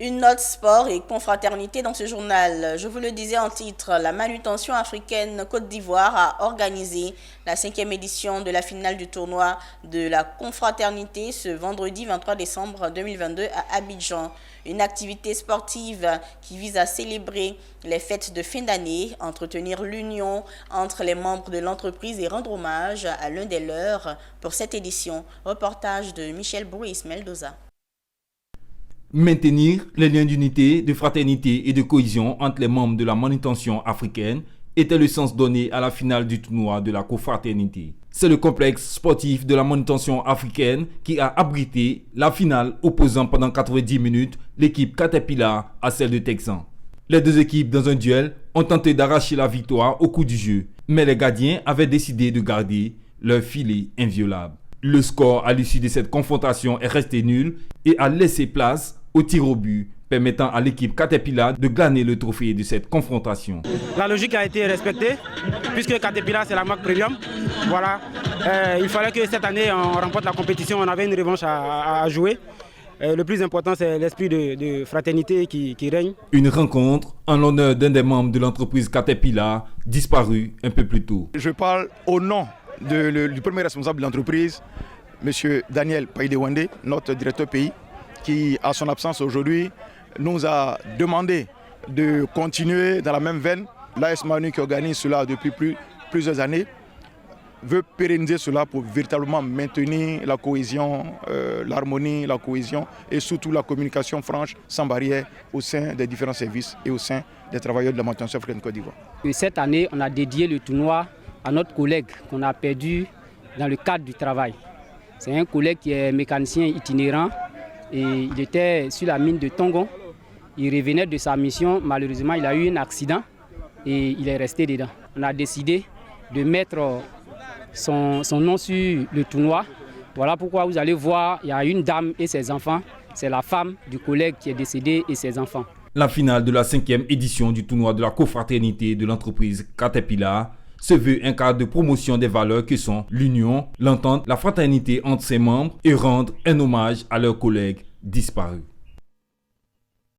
Une note sport et confraternité dans ce journal. Je vous le disais en titre, la manutention africaine Côte d'Ivoire a organisé la 5e édition de la finale du tournoi de la confraternité ce vendredi 23 décembre 2022 à Abidjan. Une activité sportive qui vise à célébrer les fêtes de fin d'année, entretenir l'union entre les membres de l'entreprise et rendre hommage à l'un des leurs pour cette édition. Reportage de Michel Brou et Ismaël Doza. Maintenir les liens d'unité, de fraternité et de cohésion entre les membres de la manutention africaine était le sens donné à la finale du tournoi de la confraternité. C'est le complexe sportif de la manutention africaine qui a abrité la finale opposant pendant 90 minutes l'équipe Caterpillar à celle de Texan. Les deux équipes dans un duel ont tenté d'arracher la victoire au cours du jeu, mais les gardiens avaient décidé de garder leur filet inviolable. Le score à l'issue de cette confrontation est resté nul et a laissé place au tir au but, permettant à l'équipe Caterpillar de gagner le trophée de cette confrontation. La logique a été respectée, puisque Caterpillar c'est la marque premium. Voilà. Il fallait que cette année on remporte la compétition, on avait une revanche à jouer. Le plus important c'est l'esprit de fraternité qui règne. Une rencontre en l'honneur d'un des membres de l'entreprise Caterpillar disparu un peu plus tôt. Je parle au nom du premier responsable de l'entreprise, M. Daniel Païdewande, notre directeur pays, qui, à son absence aujourd'hui, nous a demandé de continuer dans la même veine. L'AS Manu, qui organise cela depuis plusieurs années, veut pérenniser cela pour véritablement maintenir la cohésion, l'harmonie, la cohésion et surtout la communication franche, sans barrière, au sein des différents services et au sein des travailleurs de la manutention africaine Côte d'Ivoire. Cette année, on a dédié le tournoi à notre collègue qu'on a perdu dans le cadre du travail. C'est un collègue qui est mécanicien itinérant. Et il était sur la mine de Tongon. Il revenait de sa mission. Malheureusement, il a eu un accident et il est resté dedans. On a décidé de mettre son nom sur le tournoi. Voilà pourquoi vous allez voir, il y a une dame et ses enfants. C'est la femme du collègue qui est décédé et ses enfants. La finale de la 5e édition du tournoi de la confraternité de l'entreprise Caterpillar se veut un cadre de promotion des valeurs que sont l'union, l'entente, la fraternité entre ses membres et rendre un hommage à leurs collègues disparus.